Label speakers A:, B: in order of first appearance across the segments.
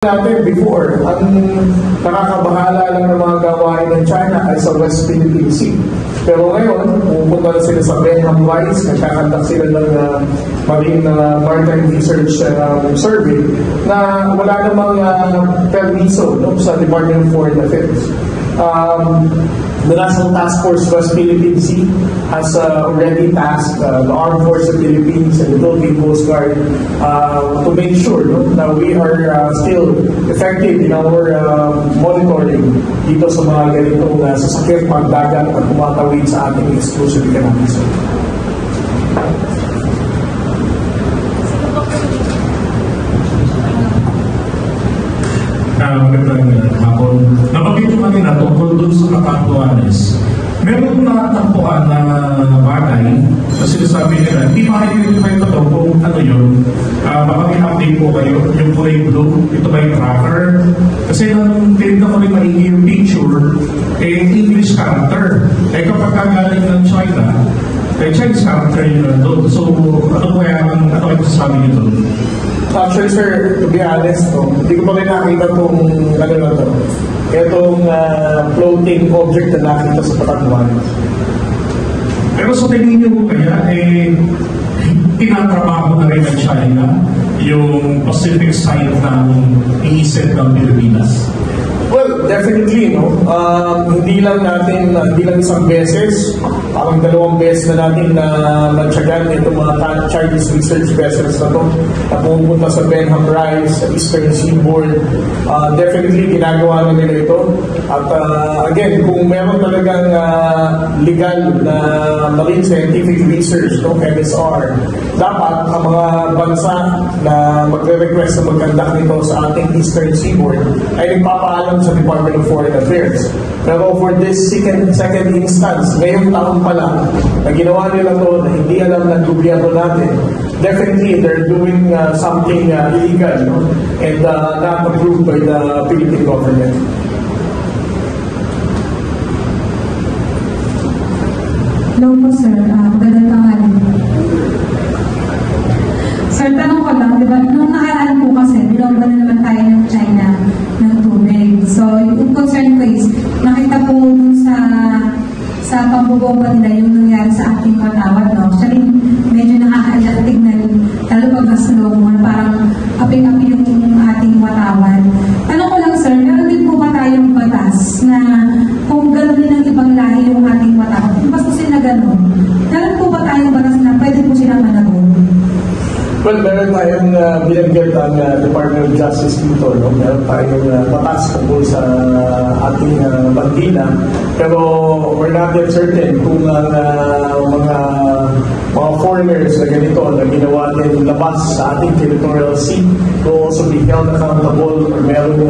A: natin before, ang nakakabahala lang ng mga gawain ng China ay sa West Philippine Sea. Pero ngayon, pupunta sila sa Benham Rice, nagkakandak sila ng marine maritime research survey na wala namang permiso sa Department of Foreign Affairs. The National Task Force West Philippine Sea has already tasked the Armed Forces of the Philippines and the Philippine Coast Guard to make sure that we are still effective in our monitoring dito sa mga ganitong sasakyan pagdagat at tumatawid sa ating exclusive economic zone.
B: Magandang hapon. Nabanggit mo kanina tungkol doon sa Catanduanes. Meron natampuan na bagay na sinasabi nila, hindi ma-identify pa daw kung ano yun. Baka may update po kayo, yung kulay blue, ito ba yung tracker? Kasi nung tinignan ko rin maigi yung picture, English character. Kapag kagaling ng China, Chinese character yun doon. So, ano kayo sasabi nyo doon?
A: Actually, sir, to be honest, hindi ko pa rin nakita itong itong floating object na nakita sa Catanduanes.
B: Pero sa tingin niyo po kaya, tinatrabaho na rin ng China yung Pacific side ng iisip ng Pilipinas?
A: Well, definitely, hindi lang isang beses, parang 2 beses na natin natsagan itong mga Chinese research vessels na ito na pumunta sa Benham Rice, sa Eastern Seaboard. Definitely, ginagawa na nila ito. At again, kung meron talagang legal na marine scientific research, MSR, dapat ang mga bansa na magre-request na magkandak nito sa ating Eastern Seaboard ay nagpapaalam sa Department of Foreign Affairs. Pero for this second instance, ngayong taon pa lang, na ginawa nila ito na hindi alam ng gobyerno natin, definitely they're doing something illegal and not approved by the Philippine government.
C: Hello po, sir. Magandang tanghali. Sir, tanong ko lang, diba, nung nakaraan po kasi, binomba na naman tayo ng China ng tubig. So, yung concern ko is, nakita po dun sa pambubomba nila yung nangyari sa ating Watawat, no? Actually, medyo nakakailang tignan, lalo pag na-slow mo, parang aping-api yung ating Watawat. Tanong ko lang, sir, meron din po ba tayong batas na kung gano'n din ang ibang lahi yung ating Watawat? Kung basta sila gano'n, meron po ba tayong batas na pwede po silang managon?
A: Well, meron tayong binanggit ang Department of Justice dito. Meron tayong batas tungkol sa ating bandila. Pero we're not yet certain kung mga foreigners na ganito na ginawa din labas sa ating territorial sea will also be held accountable or meron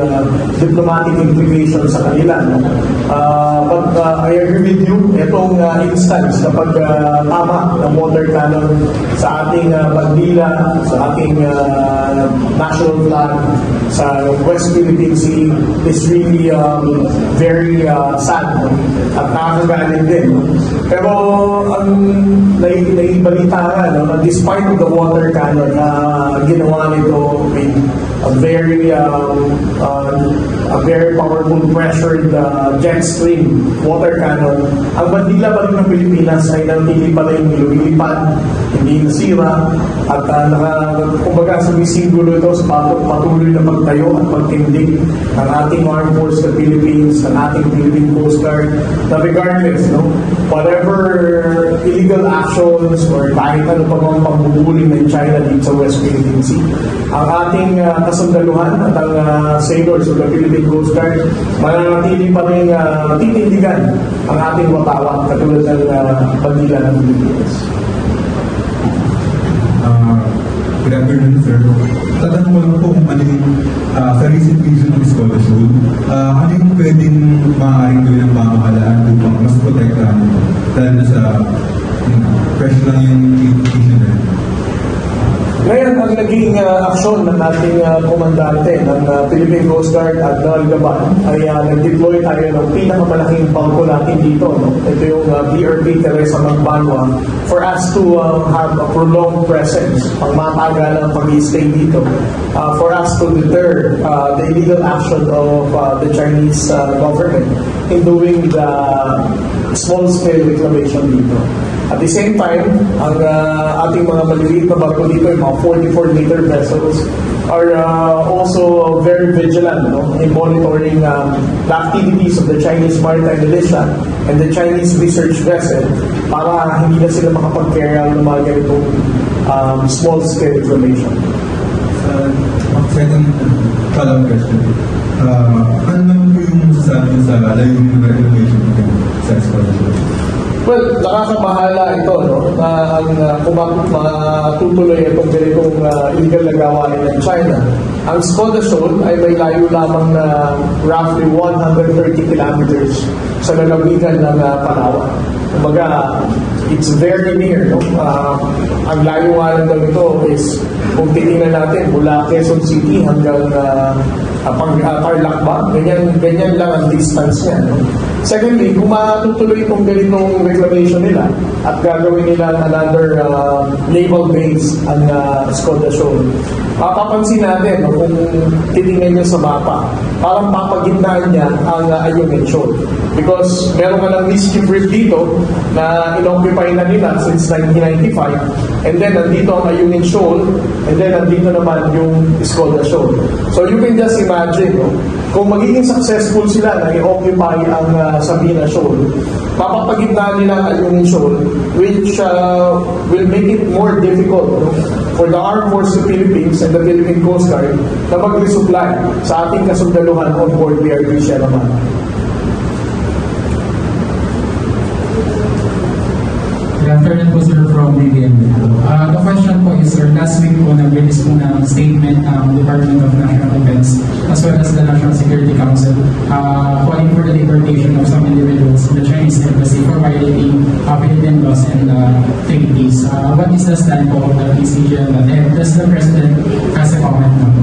A: diplomatic implications sa kanila. But I agree with you, itong instance kapag tama ng water cannon sa ating bandila, sa ating national flag, sa West Philippine Sea is really very sad at nakakagaling din. Pero ang naibalita nga, despite of the water cannon na ginawa nito with a very powerful pressured jet stream water cannon, ang bandila pa rin ng Pilipinas ay nanatili pa rin lumilipad, hindi nasira, at kumbaga sumisimbolo ito sa patuloy na pagtayo at pagtindig ng ating Armed Forces of the Philippines, ng ating Philippine Coast Guard, na regardless, whatever illegal actions or kahit ano pa mga pambubuling ng China dito sa West Philippine Sea, ang ating kasundaluhan at ang sailors of the Philippine Coast Guard mananatili pa rin titindigan ang ating Watawat katulad ng bandila ng Pilipinas.
D: Good afternoon, sir. Tatanong ko lang po kung ano yung sa recent vision ng Scottish Rule, ano yung pwedeng maaaring gawin ng pamahalaan upang mas protektahan ito? Dahil na sa fresh lang yung vision na.
A: Ngayon, ang naging aksyon ng ating komandante ng Philippine Coast Guard, Admiral Gaban, ay nag-deploy tayo ng pinakamalaking bangko natin dito. No? Ito yung BRP Teresa Magbanwa for us to have a prolonged presence, pangmatagal ng pag-i-stay dito, for us to deter the illegal action of the Chinese government in doing the small-scale reclamation dito. At the same time, ang ating mga maliliit na barko dito, yung mga 44-meter vessels, are also very vigilant in monitoring the activities of the Chinese Maritime Militia and the Chinese research vessel para hindi na sila makapag-carry ng mga ganitong small-scale reclamation.
D: Second follow-up question. Ano naman po yung masasabi sa layunin ng reclamation sa exploration?
A: Well, nakakabahala ito, no? Kung matutuloy itong ganitong illegal na gawain ng China. Ang Skoda Shoal ay may layo lamang na roughly 130 kilometers sa lalawigan ng Palawan. Kumbaga, it's very near. No? Ang layo nga lang daw ito is, kung titingnan natin, mula Quezon City hanggang Tarlac ba? Ganyan lang ang distance niya. No? Secondly, kung matutuloy itong ganitong reclamation nila at gagawin nila another naval base ang Skoda Shoal, mapapansin natin, no, kung titingnan nyo sa mapa, parang papagitnaan niya ang Ayungin Shoal. Because meron ka ng mischief reef dito na inoccupy na nila since 1995, and then nandito ang Ayungin Shoal, and then nandito naman yung Skoda Shoal. So you can just imagine, no, kung magiging successful sila na i-occupy ang Sabina Shoal, mapapagitnaan nila ang Ayungin Shoal, which will make it more difficult, no, for the Armed Forces of the Philippines and the Philippine Coast Guard na mag-resupply sa ating kasundaluhan on board BRP Sierra Madre.
E: Good afternoon po, sir, from BBM. The question po is, sir, last week po nag-release po ng statement ng Department of National Defense as well as the National Security Council calling for the deportation of some individuals in the Chinese embassy for violating Philippine laws and treaties. What is the stand po of the PCG on that? And does the President has a comment na po?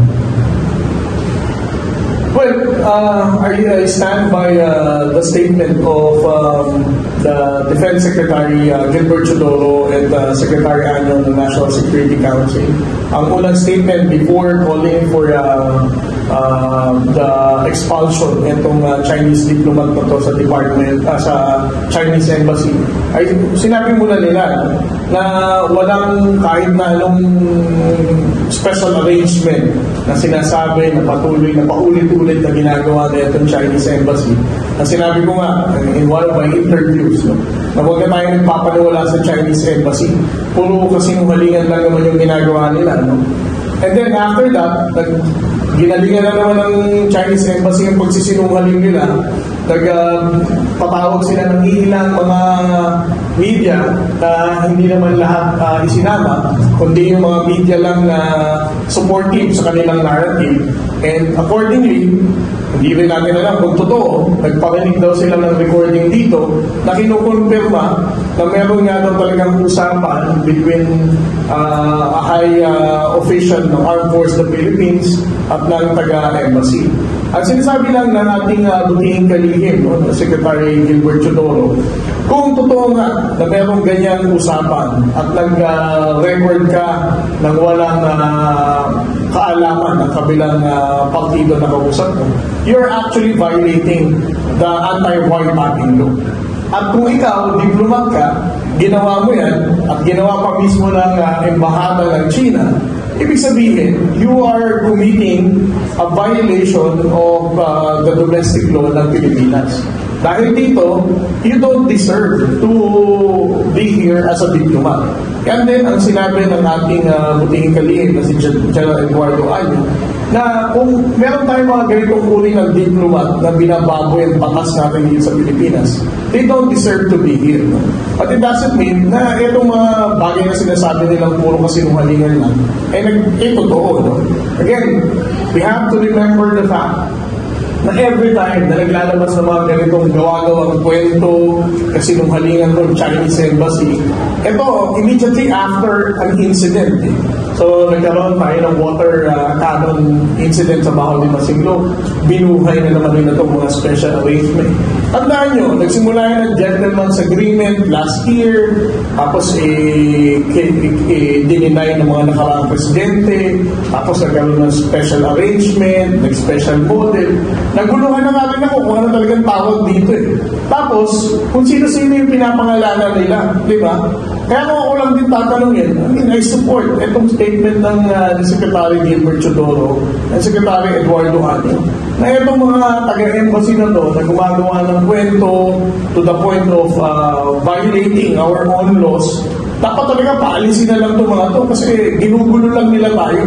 A: Well, I stand by the statement of the Defense Secretary Gilbert Chodoro and Secretary Ano ng National Security Council. Ang unang statement before calling for the expulsion itong Chinese diplomat na to sa department, sa Chinese embassy, ay sinabi muna nila na walang kahit na anong special arrangement na sinasabi na patuloy na paulit-ulit na ginagawa na itong Chinese embassy. Na sinabi ko nga in one of my interviews, no, na huwag na tayo nagpapaniwala sa Chinese embassy. Puro kasinungalingan lang naman yung ginagawa nila. No? And then after that, ginalingan na naman ng Chinese embassy ang pagsisinungaling nila. Nagpatawag sila ng ilang mga media na hindi naman lahat isinama, kundi yung mga media lang na supportive sa kanilang narrative. And accordingly, hindi rin natin alam kung totoo, nagparinig daw sila ng recording dito na kinukonfirma na meron nga daw talagang usapan between a high official ng Armed Forces of the Philippines at ng taga-embassy. Ang sinasabi lang ng ating butihing kalihim, no, Secretary Gilbert Chodoro, kung totoo nga na merong ganyang usapan at nag-record ka ng walang kaalaman ng kabilang partido na kausap mo, you're actually violating the anti-wiretapping law. At kung ikaw, diplomat ka, ginawa mo yan, at ginawa pa mismo ng embahada ng China, ibig sabihin, you are committing a violation of the domestic law ng Pilipinas. Dahil dito, you don't deserve to be here as a diplomat. And then, ang sinabi ng ating butihing kalihim na si General Eduardo Año, na kung meron tayong mga ganitong uri ng diplomat na binabago yung batas natin dito sa Pilipinas, they don't deserve to be here. No? But it doesn't mean na itong mga bagay na sinasabi nilang puro kasinungalingan lang, totoo. No? Again, we have to remember the fact na every time na naglalabas ng mga ganitong gawa-gawang kwento kasi nung halingan ng Chinese embassy, ito, immediately after an incident. So nagkaroon tayo ng water cannon incident sa Baho de Masinloc. Binuhay na naman nila itong mga special arrangement. Tandaan nyo, nagsimula yan ng gentleman's agreement last year, tapos dininay ng mga nakaraang presidente, tapos nagkaroon ng special arrangement, nag-special model. Naguluhan na nga rin ako kung ano talagang tawag dito eh. Tapos, kung sino-sino yung pinapangalanan nila, di ba? Kaya kung ako lang din tatanungin, I support itong statement ng Secretary Gilbert Chodoro at Secretary Eduardo Ano na itong mga taga-embassy na to na gumagawa ng kwento to the point of violating our own laws, dapat talaga paalisin na lang itong mga to kasi ginugulo lang nila tayo.